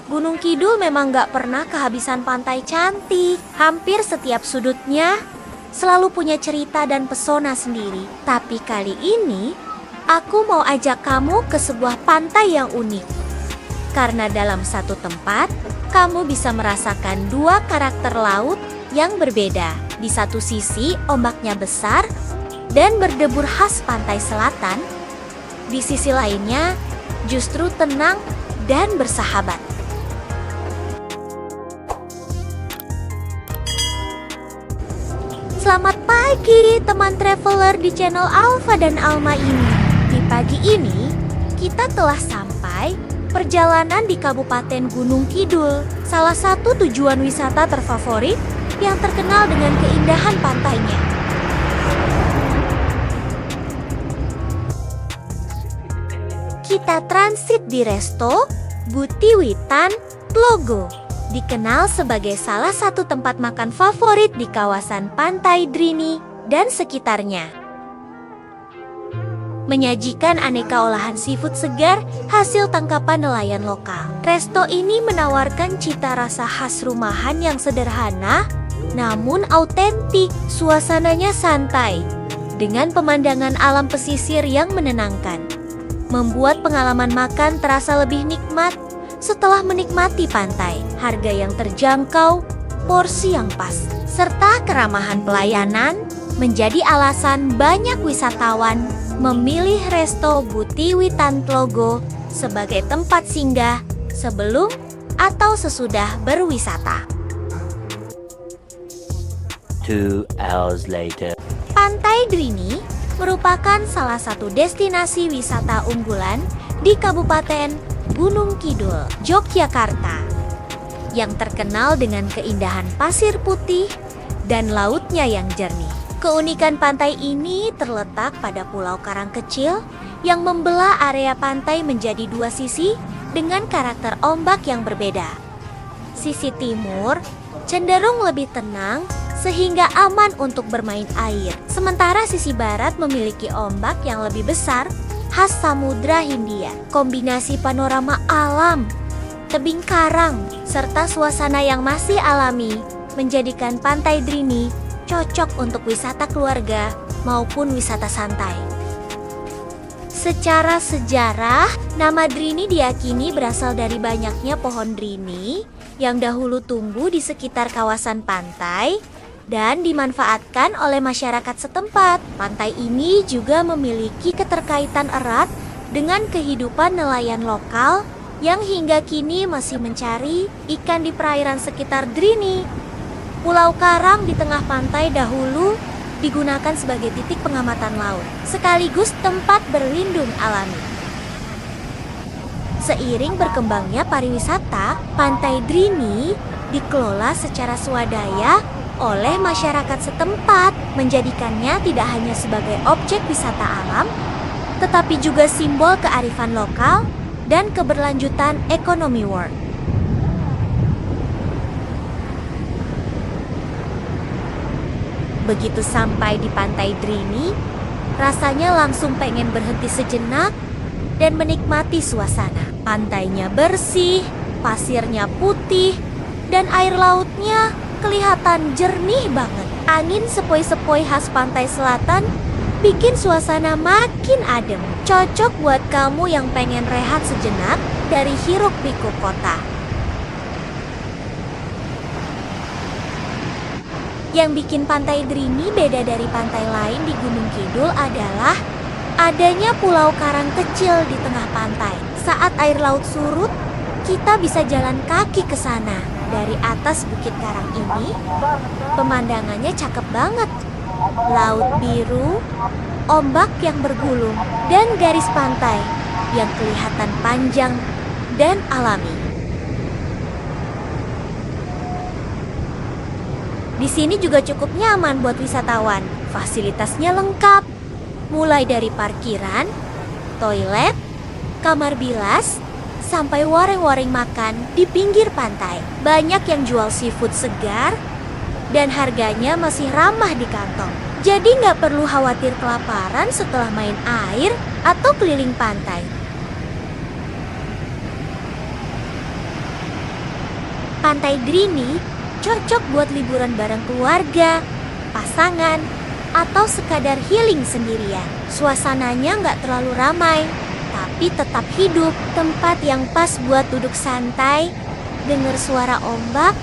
Gunung Kidul memang gak pernah kehabisan pantai cantik. Hampir setiap sudutnya selalu punya cerita dan pesona sendiri. Tapi kali ini, aku mau ajak kamu ke sebuah pantai yang unik. Karena dalam satu tempat, kamu bisa merasakan dua karakter laut yang berbeda. Di satu sisi, ombaknya besar dan berdebur khas pantai selatan. Di sisi lainnya, justru tenang dan bersahabat. Selamat pagi teman traveler di channel Alfa dan Alma ini. Di pagi ini, kita telah sampai perjalanan di Kabupaten Gunung Kidul, salah satu tujuan wisata terfavorit yang terkenal dengan keindahan pantainya. Kita transit di Resto Butiwitan Tlogo, dikenal sebagai salah satu tempat makan favorit di kawasan Pantai Drini dan sekitarnya. Menyajikan aneka olahan seafood segar hasil tangkapan nelayan lokal. Resto ini menawarkan cita rasa khas rumahan yang sederhana namun autentik. Suasananya santai dengan pemandangan alam pesisir yang menenangkan, membuat pengalaman makan terasa lebih nikmat. Setelah menikmati pantai, harga yang terjangkau, porsi yang pas, serta keramahan pelayanan menjadi alasan banyak wisatawan memilih Resto Butiwitan Tlogo sebagai tempat singgah sebelum atau sesudah berwisata. 2 hours later. Pantai Drini merupakan salah satu destinasi wisata unggulan di Kabupaten Gunung Kidul, Yogyakarta, yang terkenal dengan keindahan pasir putih dan lautnya yang jernih. Keunikan pantai ini terletak pada Pulau Karang kecil yang membelah area pantai menjadi dua sisi dengan karakter ombak yang berbeda. Sisi timur cenderung lebih tenang sehingga aman untuk bermain air, sementara sisi barat memiliki ombak yang lebih besar khas Samudra Hindia. Kombinasi panorama alam, tebing karang, serta suasana yang masih alami menjadikan Pantai Drini cocok untuk wisata keluarga maupun wisata santai. Secara sejarah, nama Drini diyakini berasal dari banyaknya pohon Drini yang dahulu tumbuh di sekitar kawasan pantai dan dimanfaatkan oleh masyarakat setempat. Pantai ini juga memiliki keterkaitan erat dengan kehidupan nelayan lokal yang hingga kini masih mencari ikan di perairan sekitar Drini. Pulau Karang di tengah pantai dahulu digunakan sebagai titik pengamatan laut, sekaligus tempat berlindung alami. Seiring berkembangnya pariwisata, Pantai Drini dikelola secara swadaya oleh masyarakat setempat, menjadikannya tidak hanya sebagai objek wisata alam, tetapi juga simbol kearifan lokal dan keberlanjutan ekonomi world. Begitu sampai di Pantai Drini, rasanya langsung pengen berhenti sejenak dan menikmati suasana. Pantainya bersih, pasirnya putih, dan air lautnya kelihatan jernih banget. Angin sepoi-sepoi khas pantai selatan bikin suasana makin adem. Cocok buat kamu yang pengen rehat sejenak dari hiruk-pikuk kota. Yang bikin Pantai Drini beda dari pantai lain di Gunung Kidul adalah adanya Pulau Karang kecil di tengah pantai. Saat air laut surut, kita bisa jalan kaki ke sana. Dari atas Bukit Karang ini, pemandangannya cakep banget. Laut biru, ombak yang bergulung, dan garis pantai yang kelihatan panjang dan alami. Di sini juga cukup nyaman buat wisatawan. Fasilitasnya lengkap, mulai dari parkiran, toilet, kamar bilas, sampai wareng-wareng makan di pinggir pantai. Banyak yang jual seafood segar dan harganya masih ramah di kantong. Jadi nggak perlu khawatir kelaparan setelah main air atau keliling pantai. Pantai Drini cocok buat liburan bareng keluarga, pasangan, atau sekadar healing sendirian. Suasananya nggak terlalu ramai, tapi tetap hidup. Tempat yang pas buat duduk santai, dengar suara ombak,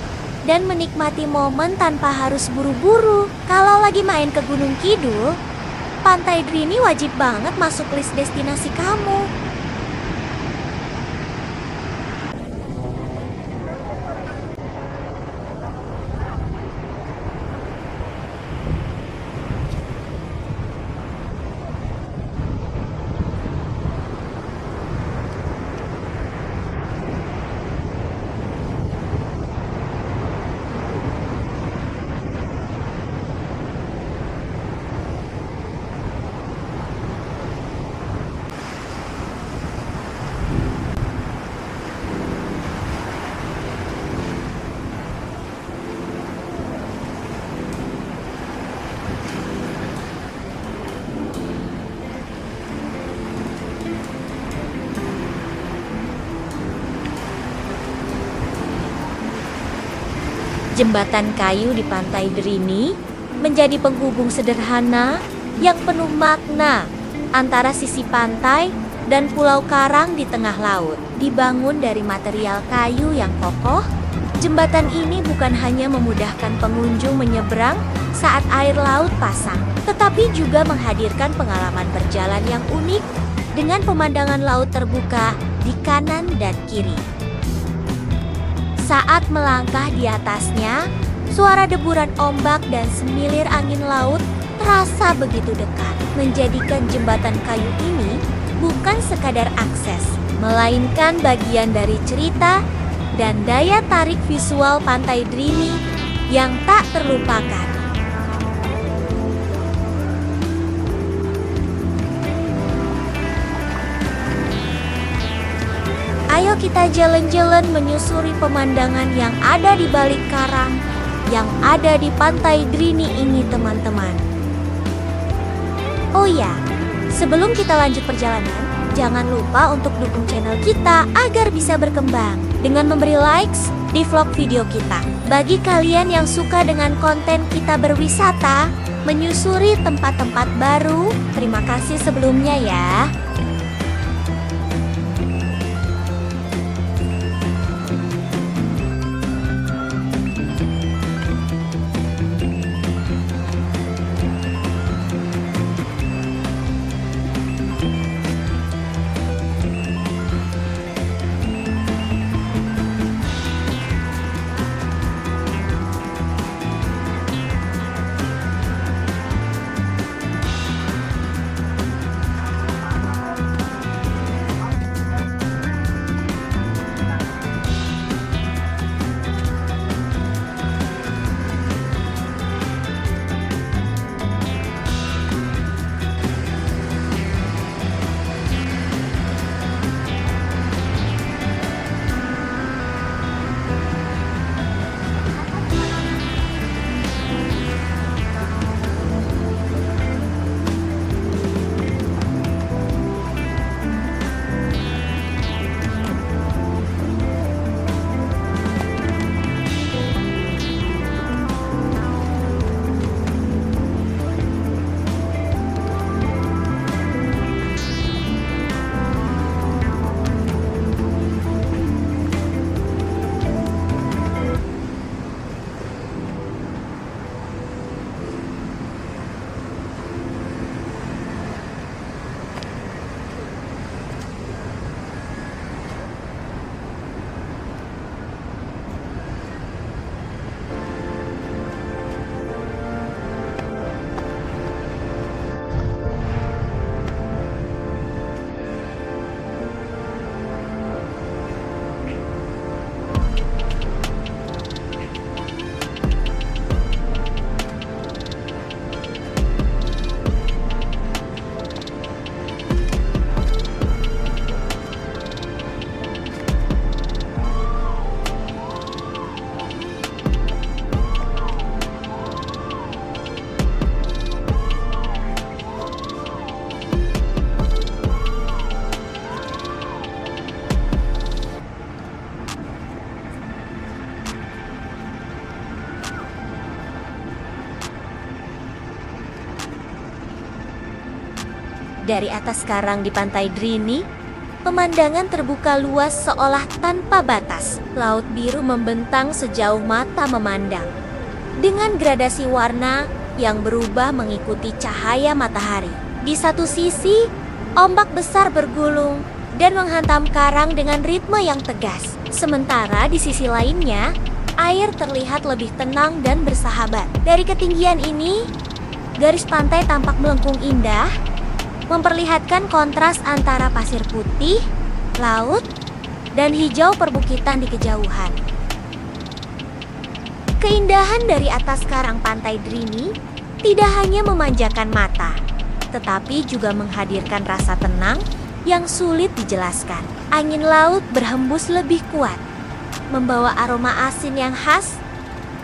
dan menikmati momen tanpa harus buru-buru. Kalau lagi main ke Gunung Kidul, Pantai Drini wajib banget masuk list destinasi kamu. Jembatan kayu di Pantai Drini menjadi penghubung sederhana yang penuh makna antara sisi pantai dan pulau karang di tengah laut. Dibangun dari material kayu yang kokoh, jembatan ini bukan hanya memudahkan pengunjung menyeberang saat air laut pasang, tetapi juga menghadirkan pengalaman berjalan yang unik dengan pemandangan laut terbuka di kanan dan kiri. Saat melangkah di atasnya, suara deburan ombak dan semilir angin laut terasa begitu dekat, menjadikan jembatan kayu ini bukan sekadar akses, melainkan bagian dari cerita dan daya tarik visual Pantai Drini yang tak terlupakan. Ayo kita jalan-jalan menyusuri pemandangan yang ada di balik karang yang ada di Pantai Drini ini, teman-teman. Oh ya, sebelum kita lanjut perjalanan, jangan lupa untuk dukung channel kita agar bisa berkembang dengan memberi likes di vlog video kita. Bagi kalian yang suka dengan konten kita berwisata, menyusuri tempat-tempat baru, terima kasih sebelumnya ya. Dari atas karang di Pantai Drini, pemandangan terbuka luas seolah tanpa batas. Laut biru membentang sejauh mata memandang, dengan gradasi warna yang berubah mengikuti cahaya matahari. Di satu sisi, ombak besar bergulung dan menghantam karang dengan ritme yang tegas. Sementara di sisi lainnya, air terlihat lebih tenang dan bersahabat. Dari ketinggian ini, garis pantai tampak melengkung indah, memperlihatkan kontras antara pasir putih, laut, dan hijau perbukitan di kejauhan. Keindahan dari atas karang Pantai Drini tidak hanya memanjakan mata, tetapi juga menghadirkan rasa tenang yang sulit dijelaskan. Angin laut berhembus lebih kuat, membawa aroma asin yang khas,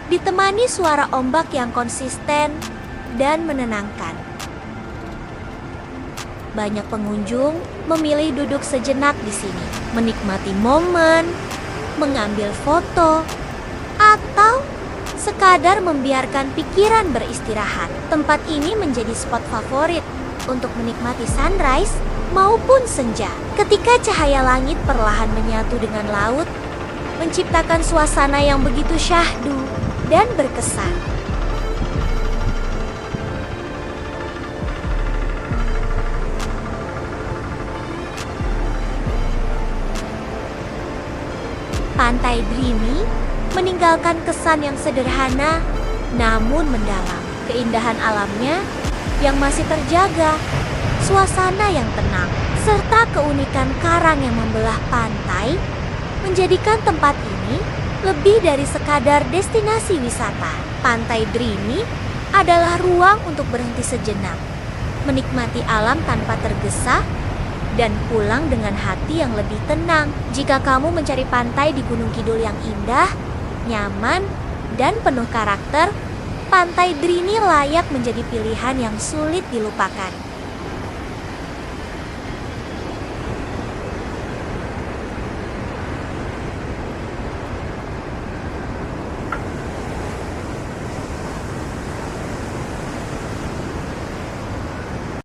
ditemani suara ombak yang konsisten dan menenangkan. Banyak pengunjung memilih duduk sejenak di sini, menikmati momen, mengambil foto, atau sekadar membiarkan pikiran beristirahat. Tempat ini menjadi spot favorit untuk menikmati sunrise maupun senja. Ketika cahaya langit perlahan menyatu dengan laut, menciptakan suasana yang begitu syahdu dan berkesan. Pantai Drini meninggalkan kesan yang sederhana namun mendalam. Keindahan alamnya yang masih terjaga, suasana yang tenang, serta keunikan karang yang membelah pantai menjadikan tempat ini lebih dari sekadar destinasi wisata. Pantai Drini adalah ruang untuk berhenti sejenak, menikmati alam tanpa tergesa, dan pulang dengan hati yang lebih tenang. Jika kamu mencari pantai di Gunung Kidul yang indah, nyaman, dan penuh karakter, Pantai Drini layak menjadi pilihan yang sulit dilupakan.